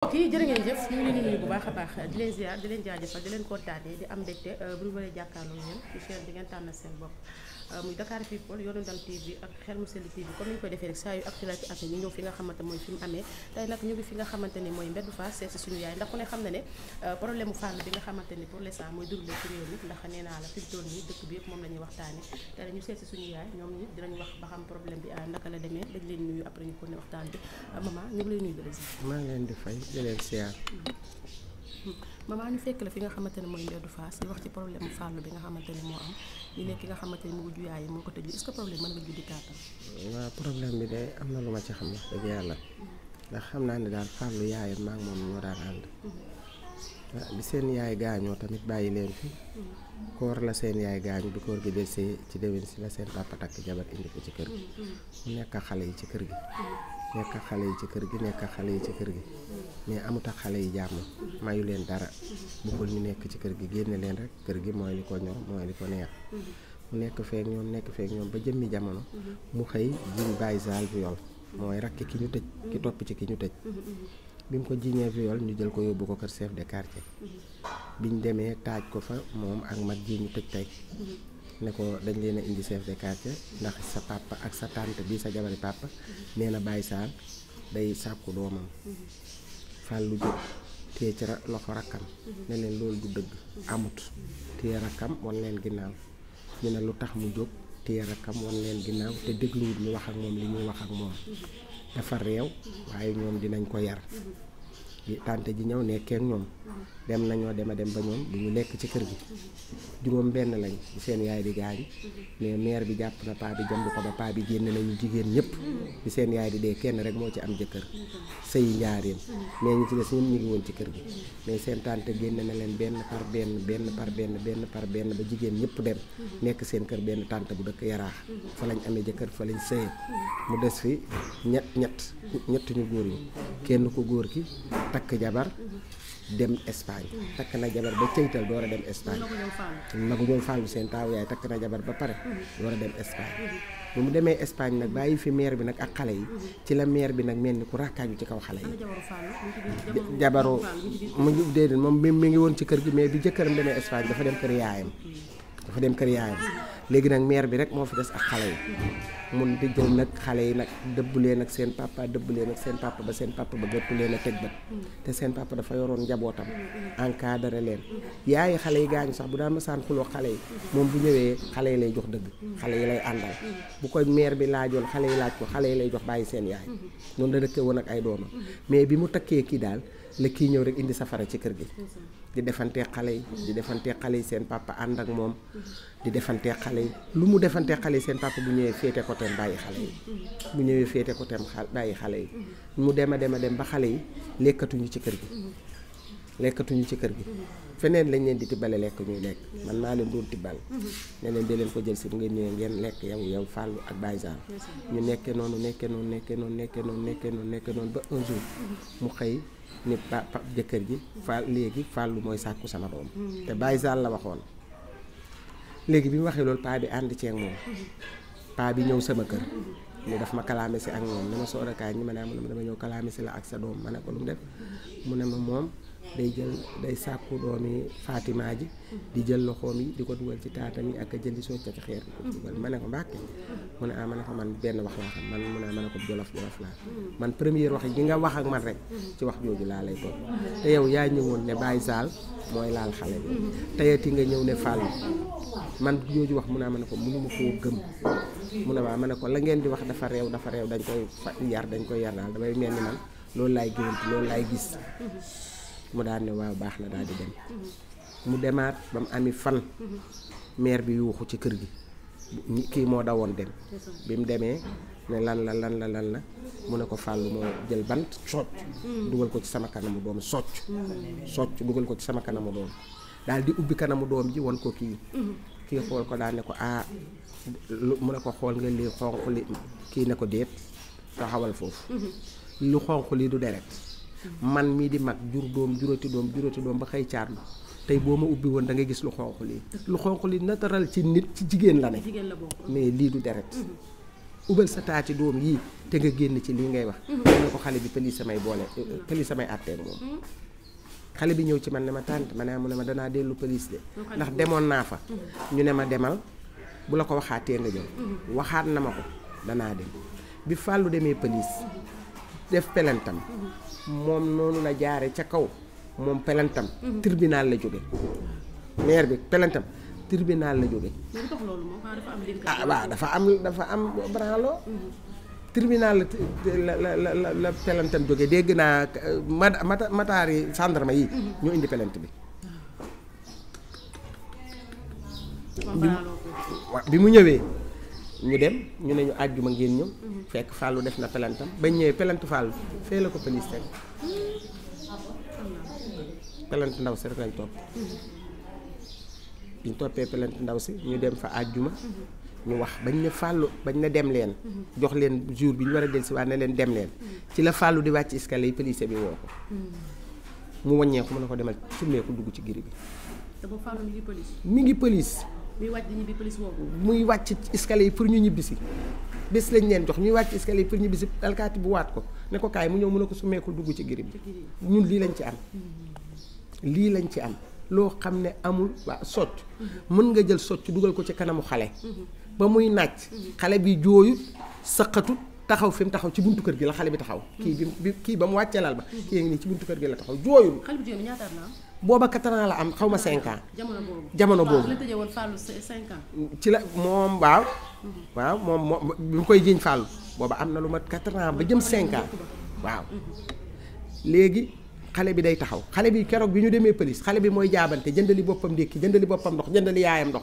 mbokk yi jërë ngeen jëf ñu ngi leen di nuyu bu baax a baax di leen ziar di leen jaajëfal di leen kontaanee di am mbégte bu ñu waree jàkkaarloo yéen ci chaîne bi ngeen tànnal seen bopp muy Dakar People yoonu ndam TV ak Xel mu Sell TV comme ni ñu koy defee rek saa yu actualité ak ñu ñëw fi nga xamante mooy fi mu amee tey nag ñu ngi fi nga xamante ni mooy mbeddu Fass seet si suñu yaay ndax ku ne xam na ne problème mu fànn bi nga xamante ni pour l'instant mooy durle ci réew mi ndax nee naa la fi mu toll nii dëkk bi yëpp moom la ñuy waxtaane tey ñu seet si suñu yaay ñoom ñi dinañ wax ba xam problème bi naka la demee dañ leen nuyu après ñu ko ne waxtaan bi maman ñu ngi lay nuyu de maa ngi leen di fay di leen siyaar. maman ñu fekk la fi nga xamante ne mooy mbeddu Fass di wax ci problème mu fàllu bi nga xamante ne moo am ñu nekk ki nga xamante ne mu ngi juyaay moo ko tëj est-ce que problème mën nga juddi kàttan. waaw problème bi de am na lu ma ci xam wax dëgg yàlla ndax xam naa ne daal fàllu yaayam maa ngi moom ñoo daan ànd. bi seen yaay gaañoo tamit bàyyi leen fi. koor la seen yaay gaañu bi koor gi desee ci déwén si la seen papa takk jabar indi ko ci kër gi. mu nekk xale yi ci kër gi. nekk xale yi ci kër gi nekk xale yi ci kër gi mais amut ak xale yi jàmm mayu leen dara bëggul ñu nekk ci kër gi génne leen rek kër gi mooy li ko ñor mooy li ko neex mu nekk feek ñoom ba jëmmi jamono mu xëy jiñ Baye Zal viol mooy rakk ki ñu tëj ki topp ci ki ñu tëj bi mu ko jiñee viol ñu jël ko yóbbu ko kër chef de quartier biñ demee taaj ko fa moom ak mag ji ñu tëj tey ne ko dañ leen a indi chef de quartier ndax sa papa ak sa tante bi sa jabari papa nee na Baye Zal day sàkku doomam fàllu jóg téye ci loxo rakkam ne leen loolu du dëgg amut téye rakkam wan leen ginnaaw ñu ne lu tax mu jóg téye rakkam wan leen ginnaaw te dégluwut ñu wax ak moom li ñuy wax ak moom dafa réew waaye ñoom dinañ ko yar tante ji ñëw nekkee ak ñoom dem nañoo dem ba ñoom du ñu lekk ci kër gi juróom benn lañ seen yaay di gaañ mais mère bi jàpp na paa bi jëmb ko ba paa bi génne nañu jigéen ñëpp bi seen yaay di dee kenn rek moo ci am jëkkër sëyi njaareem mais ñi ci des ñun ñu ngi woon ci kër gi mais seen tante génne na leen benn par benn ba jigéen ñëpp dem nekk seen kër benn tante bu dëkk Yaraax fa lañ amee jëkkër fa lañ sëye mu des fi ñett ñu góor yi kenn ku góor ki takk jabar dem Espagne takk na jabar ba ceytal door a dem Espagne magu ñoom fàllu seen taaw yaay takk na jabar ba pare door a dem Espagne bu mu demee Espagne nag bàyyi fi mère bi nag ak xale yi ci la mère bi nag mel ni ku rakkaaju ci kaw xale yi jabaru mu ngi déedéet moom mi ngi woon ci kër gi mais bi jëkkëram demee Espagne dafa dem kër yaayam léegi nag mère bi rek moo fi des ak xale yi mun di jël nag xale yi nag dëbb leen ak seen papa ba seen papa ba gëttu leen a teg bët te seen papa dafa yoroon njabootam encadré leen yaayi xale yi gaañu sax bu daa masaan xuloo xale yi moom bu ñëwee xale yi lay jox dëgg xale yi lay àndal bu ko mère bi laajoon xale yi laaj ko xale yi lay jox bàyyi seen yaay noonu la dëkkee woon ak ay doomam mais bi mu takkee kii daal la kii ñëw rek indi safara ci kër gi di defantee xale yi seen papa ànd ak moom di defantee xale yi lu mu defantee xale yi seen papa bu ñëwee féete ko teem bàyyi xale yi bu ñëwee féete ko teem bàyyi xale yi mu dem ba xale yi lekkatuñu ci kër gi feneen lañ leen di tibbale lekk ñuy lekk man maa leen doon tibbal ne leen di leen ko jël si bu ngeen ñëwee ngeen lekk yow Fallou ak Baye Zal ñu nekkee noonu ba un jour mu xëy ni papa jëkkër ji léegi Fallou mooy sàkku sama doom te Baye Zal la waxoon léegi bi mu waxee loolu paa bi ànd ceeg moom paa bi ñëw sama kër ni daf ma kalaame si ak moom ne ma soorakaay ñi ma ne ma dama ñëw kalaame si la ak sa doom ma ne ko lu mu def mu ne ma moom day sàkku doomi Fatima ji di jël loxoom yi di ko dugal ci taatam yi ak a jël di socca ci xeer bi ko dugal ma ne ko Mbàkke mu ne ma ne ko man benn wax laa xam man mu ne ma ne ko jolof laa man première wax yi nga wax ak man rek ci wax jooju laa lay toog te yow yaa ñëwoon ne Baye Zal mooy laal xale bi teyati nga ñëw ne Fallou man jooju wax mu ne ma ne ko mënuma koo gëm mu ne ma ne ko la ngeen di wax dafa réew dañ koy yar daal damay mel ni man loolu laay géwante loolu laay gis mu daal ne waaw baax na daal di dem mu demaat ba mu ami fan mère bi yuuxu ci kër gi kii moo dawoon dem bi mu demee ne lan la mu ne ko Fallou moo jël bant socc dugal ko ci sama kanamu doom socc dugal ko ci sama kanamu doom daal di ubbi kanamu doom ji won ko kii xool ko daal ne ko mu ne ko xool nga lii xonq li kii ne ko déet taxawal foofu lu xonq lii du deret man mii di mag jur doom jurati doom ba xëy caarlu tey boo ma ubbi woon da ngay gis lu xonq lii naturel ci nit ci jigéen la ne mais lii du deret ubal sa taati doom yii te nga génn ci lii ngay wax mu ne ko xale bi pëli samay boole pëli samay àtteeg moom xale bi ñëw ci man ne ma tànt ma ne mu ne ma danaa dellu pëlis de ndax demoon naa fa ñu ne ma demal bu la ko waxaatee nga jël waxaat na ma ko danaa dem bi fàllu demee pëlis def pelentam moom noonu la jaare ca kaw moom pelentam tribunal la jóge maire bi pelentam tribunal la jóge ah waaw dafa am branlo tribunal la pelentam jóge dégg naa mataari gendarme yi ñoo indi pelent bi mu ñëwee ñu dem ñu ne ñu àjjuma ngeen ñëw fekk Fallou def na pelentam bañ ñëwee pelent Fallou fee la ko police teg pelent ndaw si rek lañ topp ñu toppee pelent ndaw si ñu dem fa àjjuma ñu wax bañ ne Fallou bañ ne dem leen jox leen jour bi ñu war a del si waat ne leen dem leen ci la Fallou di wàcc escalier yi police bi woo ko mu wàññeeku mu ne ko demal summeeku dugg ci giri bi te boobu Fallou mi ngi police mi ngi police muy wàcc di ñibbi police woo ko muy wàcc escalier yi pour ñu ñibbisi bés lañ leen jox ñuy wàcc escalier yi pour ñibbisi alkaati bu waat ko ne ko kaay mu ñëw mu ne ko summeeku dugg ci giri bi ñun lii lañ ci am lii lañ ci am loo xam ne amul waa socc mën nga jël socc dugal ko ci kanamu xale ba muy naaj xale bi jooyut saqatut taxaw fi mu taxaw ci buntu kër gi la xale bi taxaw kii ba mu wàccee lal ba kii ngi nii ci buntu kër gi la taxaw jooyul xale bi jooy ñaata at la am booba 4 ans la am xaw ma 5 ans jamono boobu la tëjee woon Fallou 5 ans ci la moom waaw moom bi mu koy jiiñ Fallou booba am na lu mat 4 ans ba jëm 5 ans waaw léegi xale bi day taxaw xale bi keroog bi ñu demee police xale bi mooy jaabante jëndali boppam ndékki jëndali boppam ndox jëndali yaayam ndox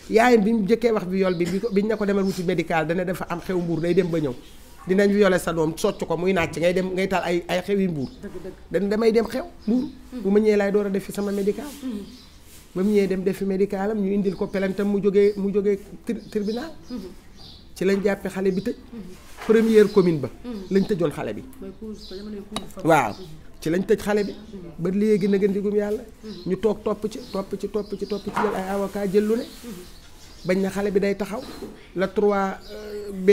yaayam bi mu jëkkee wax viol bi biñ ne ko demal wuti médical dana dafa am xew mbuur day dem ba ñëw dinañ violé sa doom socc ko muy nàcc ngay dem ngay taal ay xewi mbuur dana damay dem xew mbuur bu ma ñëwee laay door a def fi sama médical ba mu ñëwee dem def fi médical am ñu indil ko pelentam mu jógee tribunal ci lañ jàppe xale bi tëj première commune ba lañ tëjoon xale bi waaw ci lañ tëj xale bi ba léegi na gën digum yàlla ñu topp ci jël ay avocat jël lu ne bañ na xale bi day taxaw la 3B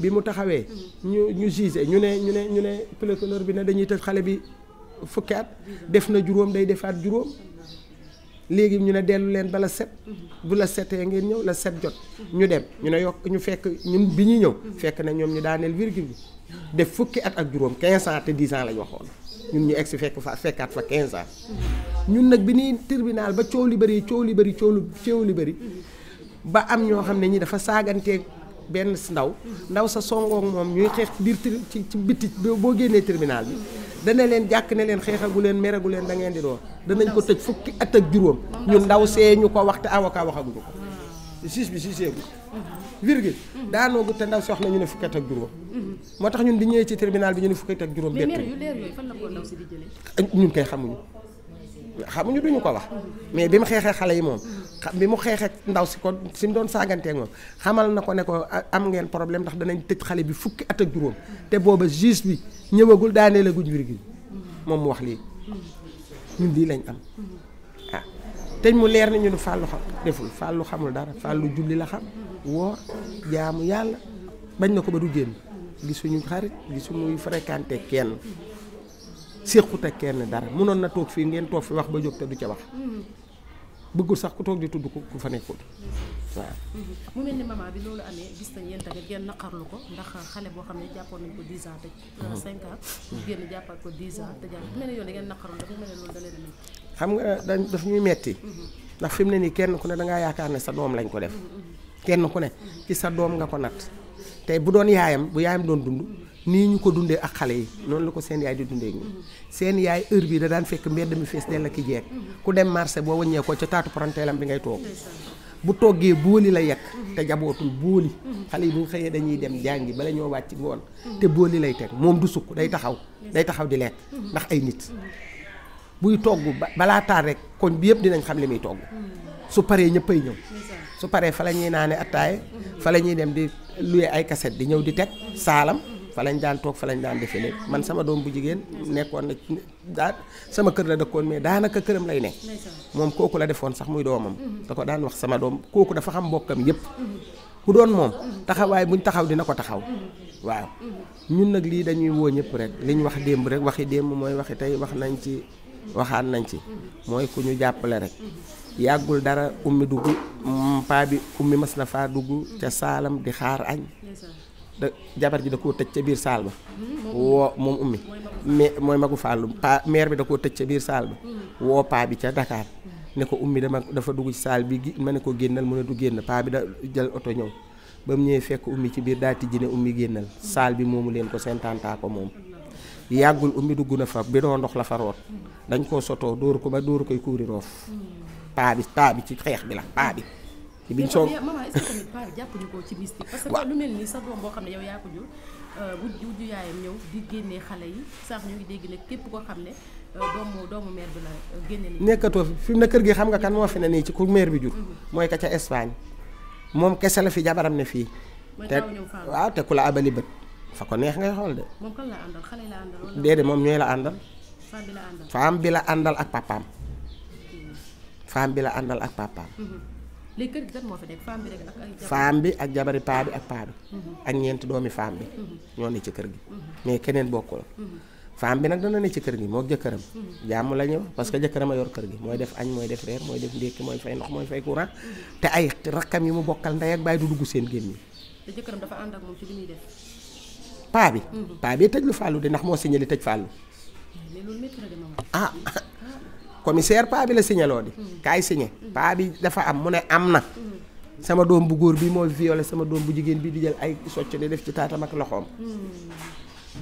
bi mu taxawee ñu jugé ñu ne procureur bi ne dañuy tëj xale bi fukki at def na juróom day defaat juróom léegi ñu ne dellu leen ba la 7 bu la 7ee ngeen ñëw la 7 jot ñu dem ñu ne yokk ñu fekk ñun bi ñuy ñëw fekk na ñoom ñu daaneel virgule bi def fukki at ak juróom 15 ans te 10 ans lañ waxoon ñun ñu egg si fekkaat fa 15 ans ñun nag bi ñuy tribunal ba coow li bëri ba am ñoo xam ne ñi dafa saaganteeg benn ndaw sa songoog moom ñuy xeex biir ci bitti boo génnee tribunal bi dana leen jàkk ne leen xeexagu leen meragu leen da ngeen di door danañ ko tëj fukki at ak juróom ñun ndaw see ñu ko wax te avocat waxaguñu ko juge bi jugeegu virgule daanoogu te ndaw si wax na ñu ne fukki at ak juróom moo tax ñun di ñëwee ci tribunal bi ñu ne fukki at ak juróom bett ñun koy xamuñu duñu ko wax mais bi mu xeexee xale yi moom bi mu xeexee ndaw si ko si mu doon saaganteeg moom xamal na ko ne ko am ngeen problème ndax danañ tëj xale bi fukki at ak juróom te booba juge bi ñëwagul daanee la guñ virgule moom mu wax lii ñun lii lañ am ah te mu leer ni ñu ne Fallou xam deful Fallou xamul dara Fallou julli la xam woor jaamu yàlla bañ na ko ba du génn gisuñu xarit gisuñuy fréquenté kenn séqut ak kenn dara mënoon na toog fii ngeen toog fi wax ba jóg te du ca wax bëggul sax ku toog di tudd ku fa nekkul waaw. mu mel ni maman bi loolu amee gis nañ yéen tamit ngeen naqarlu ko ndax xale boo xam ne jàppoon nañ ko 10 ans tëj 5 ans ñu génn jàppaat ko 10 ans te jàpp mel ne yoon da ngeen naqarlu dafa mel ne loolu da leen a metti xam nga daf ñuy metti ndax fi mu ne nii kenn ku ne dangaa yaakaar ne sa doom lañ ko def kenn ku ne ci sa doom nga ko natt tey bu doon yaayam bu yaayam doon dund nii ñu ko dundee ak xale yi noonu la ko seen yaay di dundee ak ñun seen yaay heure bi da daan fekk mbedd mi fees dell ak ki jeeg ku dem marché boo wëññee ko ca taatu paranteelam bi ngay toog bu toggee booli la yekk te jabootul booli xale yi bu ñu xëyee dañuy dem jàngi bala ñoo wàcc ngoon te booli lay teg moom du sukk day taxaw di lekk ndax ay nit buy togg balaa taal rek koñ bi yëpp dinañ xam li muy togg su paree ñëppay ñëw su paree fa la ñuy naane attaaye fa la ñuy dem di luye ay cassette di ñëw di teg saalam fa lañ daan toog fa lañ daan defee lépp man sama doom bu jigéen nekkoon na daa sama kër la dëkkoon mais daanaka këram lay nekk moom kooku la defoon sax muy doomam da ko daan wax sama doom kooku dafa xam mbokkam yëpp ku doon moom taxawaay buñ taxaw dina ko taxaw waaw ñun nag lii dañuy woo ñëpp rek li ñu wax démb rek waxi démb mooy waxi tey wax nañ ci waxaat nañ ci mooy ku ñu jàppale rek yàggul dara ummi dugg paa bi ummi mas na faa dugg ca saalam di xaar añ da jabar ji da koo tëj ca biir saal ba woo moom ummi mais mooy magu fàllu paa mère bi da koo tëj ca biir saal ba woo paa bi ca Dakar ne ko ummi dafa dugg ci saal bi ma ne ko génnal mu ne du génn paa bi da jël oto ñëw ba mu ñëwee fekk ummi ci biir daa tijji ne ummi génnal saal bi moomu leen ko seen tàntaa ko moom yàggul ummi dugg na fa bidon ndox la fa root dañ koo sotoo dóor ko ba dóor koy kuuri roof paa bi ci xeex bi la paa bi ci biñ soog maman est-ce que tamit paa bi jàppuñu ko ci mystique parce que lu mel ni sa doom boo xam ne yow yaa ko jur wujju yaayam ñëw di génnee xale yi sax ñu ngi dégg ne képp koo xam ne doomu mère bi la génne ni nekkatoo fi mu ne kër gi xam nga kan moo fi ne nii ci ku mère bi jur mooy ka ca Espagne moom kese la fi jabaram ne fii te waaw te ku la abali bët fa ko neex ngay xool de moom kan la àndal xale la àndal wala déedéet moom ñooy la àndal femme bi la àndal ak papaam femme bi la àndal ak papaam léegi kër gi kat moo fi nekk femme bi rek ak ay femme bi ak jabari paa bi ak paa bi ak ñeenti doomi femme bi ñoo ne ci kër gi mais keneen bokkul femme bi nag dana ne ci kër gi moo jëkkëram jàmm la ñëw parce que jëkkëram a yor kër gi mooy def añ mooy def reer mooy def ndékki mooy fay ndox mooy fay courant te ay rakkam yi mu bokkal ndey ak baay du dugg seen génn te jëkkëram dafa ànd ak moom ci li muy def paa bi tëj lu fàllu di ndax moo signalé tëj fàllu mais loolu métti na de maman ah commissaire paa bi la signaloo di kaay signé paa bi dafa am mu ne am na sama doom bu góor bi mooy violé sama doom bu jigéen bi di jël ay socc di def ci taatam ak loxoom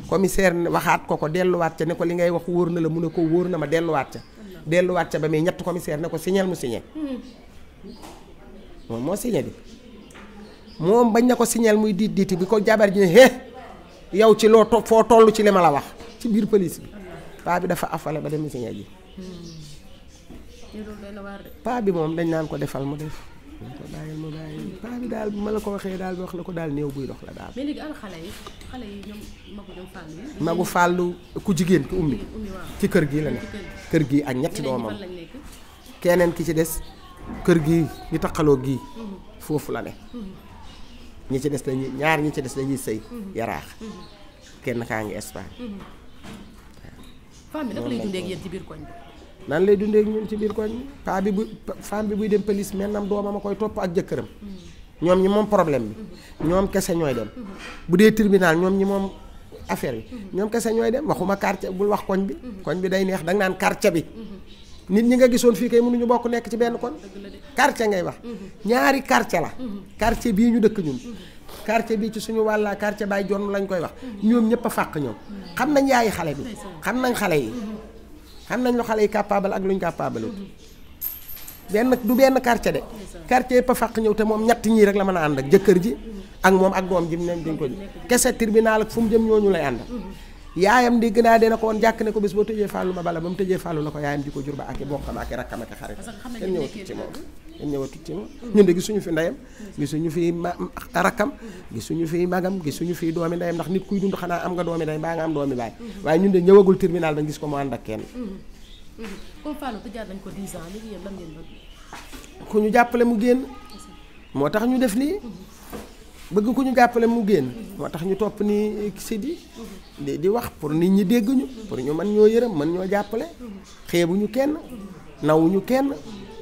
commissaire waxaat ko delluwaat ca ne ko li ngay wax wóor na la mu ne ko wóor na ma delluwaat ca ba muy ñett commissaire ne ko signal mu signé moom moo signé di moom bañ na ko signal muy diiti bi ko jabar ji ne yow ci loo foo toll ci li ma la wax ci biir police bi paa bi dafa afale ba dem signé ji paa bi moom dañ naan ko defal mu def dañ ko bàyyil mu bàyyi paa bi daal bu ma la ko waxee daal wax la ko daal néew buy dox la daal. mais léegi xale yi ñoom magu fàllu ku jigéen ki ummi ci kër gi la ne kër gi ak ñetti doomam keneen ki ci des kër gi ñu taqaloo gii foofu la ne ñi ci des dañuy ñaar ñi ci des dañuy sëy yaraax kenn kaa ngi Espagne femme bi naka lay dundee ak yéen ci biir koñ bi nan lay dundee ak ñun ci biir koñ paa bi bu femme bi buy dem police maintenant doomam a koy topp ak jëkkëram ñoom ñi moom problème bi ñoom kese ñooy dem bu dee tribunal ñoom ñi moom affaire bi ñoom kese ñooy dem waxuma quartier bul wax koñ bi day neex danga naan quartier bi nit ñi nga gisoon fii kay mënuñu bokk nekk ci benn koñ quartier ngay wax ñaari quartier la quartier bii ñu dëkk ñun quartier bii ci suñu wàllaa quartier Baye Jonn lañ koy wax ñoom ñëpp a fàq ñoom xam nañ yaayi xale bi xam nañ xale yi xam nañ lu xale yi capable ak luñ capable du benn quartier de quartier yëpp a fàq ñëw te moom ñett ñii rek la mën a ànd ak jëkkër ji ak moom ak doom ji mu ne dañ ko kese tribunal ak fu mu jëm ñooñu lay ànd yaayam dégg naa dina ko woon jàkk ne ko bés boo tëjee fàllu ma bala ba mu tëjee fàllu na ko yaayam di ko jur ba ak i bokkam ak i rakkam ak i xarit kenn ñëwatut ci moom ñun de gisuñu fi ndeyam gisuñu fi rakkam gisuñu fi magam gisuñu fi doomi ndeyam ndax nit kuy dund xanaa am nga doomi ndey mbaa nga am doomi baay waaye ñun de ñëwagul tribunal ba gis ko mu ànd ak kenn comme Fallou tëjaat nañ ko 10 ans léegi yéen lan ngeen bëgg ku ñu jàppale mu génn moo tax ñu def lii bëgg ku ñu jàppale mu génn moo tax ñu topp ni si di wax pour nit ñi dégg ñu pour ñu mën ñoo yërëm mën ñoo jàppale xeebuñu kenn nawuñu kenn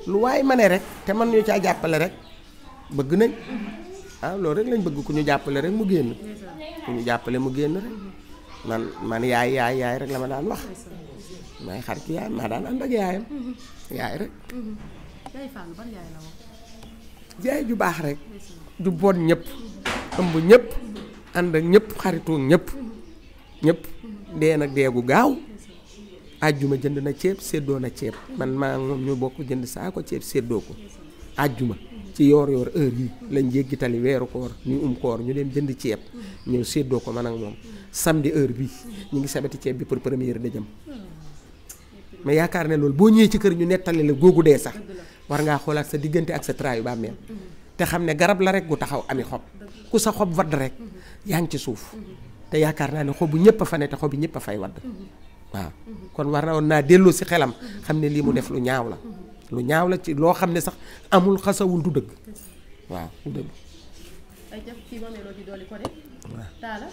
lu waay ma ne rek te mën ñu caa jàppale rek bëgg nañ loolu rek lañ bëgg ku ñu jàppale rek mu génn ku ñu jàppale mu génn rek man yaay rek la ma daan wax may xarit yaay maa daan ànd ak yaayam yaay rek yaay ju baax rek ju bon ñëpp ëmb ñëpp ànd ak ñëpp xaritu ñëpp dee nag dee gu gaaw àjjuma jënd na ceeb séddoo na ceeb man maa moom ñu bokk jënd saako ceeb séddoo ko àjjuma ci yoor heure yi lañ jéggi tali weeru koor ñu koor ñu dem jënd ceeb ñëw séddoo ko man ak moom samedi heure bii ñu ngi sabati ceeb bi pour première dëjëm mais yaakaar ne loolu boo ñëwee ci kër ñu nettali la googu dee sax war ngaa xoolaat sa diggante ak sa traayu bàmmeel te xam ne garab la rek gu taxaw ami xob ku sa xob wadd rek yaa ngi ci suuf te yaakaar naa ne xobu ñëpp a fa ne te xob yi ñëpp a fay wadd waaw kon war na woon naa delloo si xelam xam ne lii mu def lu ñaaw la ci loo xam ne sax amul xasawul du dëgg waaw du dëgg ay jëf ci moomee loo ci dooli ko de taala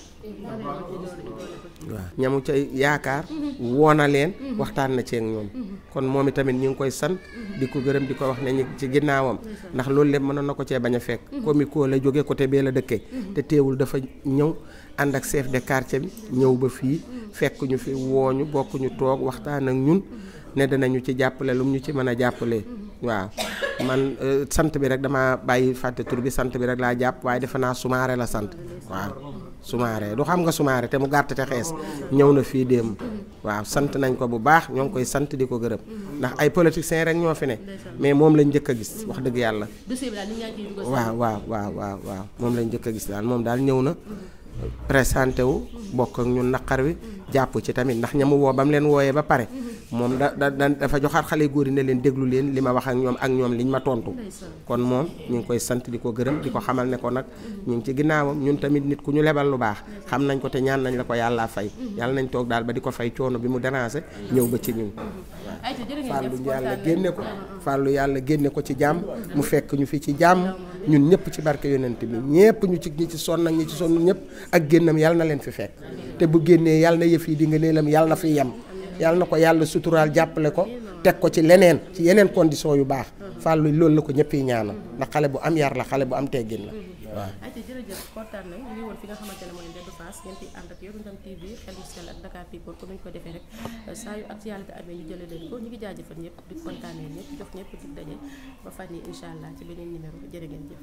moomee loo ci dooli ko waaw ñamu ca yaakaar woona leen waxtaan na ceeg ñoom kon moom itamit ñu ngi koy sant di ko gërëm di ko wax ne ñu ci ginnaawam ndax loolu lépp mënoon na ko cee bañ a fekk comico la jóge côté bee la dëkkee te teewul dafa ñëw ànd ak chef de quartier bi ñëw ba fii fekk ñu fi wooñu bokk ñu toog waxtaan ak ñun ne danañu ci jàppale lu mu ñu ci mën a jàppalee waaw man sant bi rek dama bàyyi fàtte tur bi sant bi rek laa jàpp waaye defe naa Soumaré la sant waaw Soumaré du xam nga Soumaré te mu gàtt te xees ñëw na fii démb waaw sant nañ ko bu baax ñoo ngi koy sant di ko gërëm ndax ay politiciens rek ñoo fi ne mais moom lañ njëkk a gis wax dëgg yàlla waaw moom lañ njëkk a gis daal moom daal ñëw na présenté wu bokk ak ñun naqar wi jàpp ci tamit ndax ñamu woo ba mu leen wooyee ba pare moom dafa joxaat xale góor yi ne leen déglu leen li ma wax ak ñoom liñ ma tontu kon moom ñu ngi koy sant di ko gërëm di ko xamal ne ko nag ñu ngi ci ginnaawam ñun tamit nit ku ñu lebal lu baax xam nañ ko te ñaan nañ la ko yàlla fay yàlla nañ toog daal ba di ko fay coono bi mu déranger ñëw ba ci ñun fàllu yàlla génne ko ci jàmm mu fekk ñu fi ci jàmm ñun ñëpp ci barke yonent bi ñëpp ñu ci ñi ci sonn ak ñi ci sonn ñëpp ak génnam yàlla na leen fi fekk te bu génnee yàlla na yëf yi di nga neelam yàlla na fi yem yàlla na ko yàlla suturaal jàppale ko teg ko ci leneen ci yeneen condition yu baax fàllu loolu la ko ñëpp yi ñaanal ndax xale bu am yar la xale bu am teggin la waaw. jërëjëf kontaan nañ ñu ngi woon fi nga xamante ne mooy Mbedd Fass ngeen fi ànd ak Yoru Ndam TV Xel mu Sell ak Dakar People comme ni ñu ko defee rek saa yu actualité amee ñu jëlee leen ko ñu ngi jaajëfal ñëpp di kontaanee ñëpp jox ñëpp dig daje ba fan yi incha allah ci beneen numéro jërë ngeen jëf.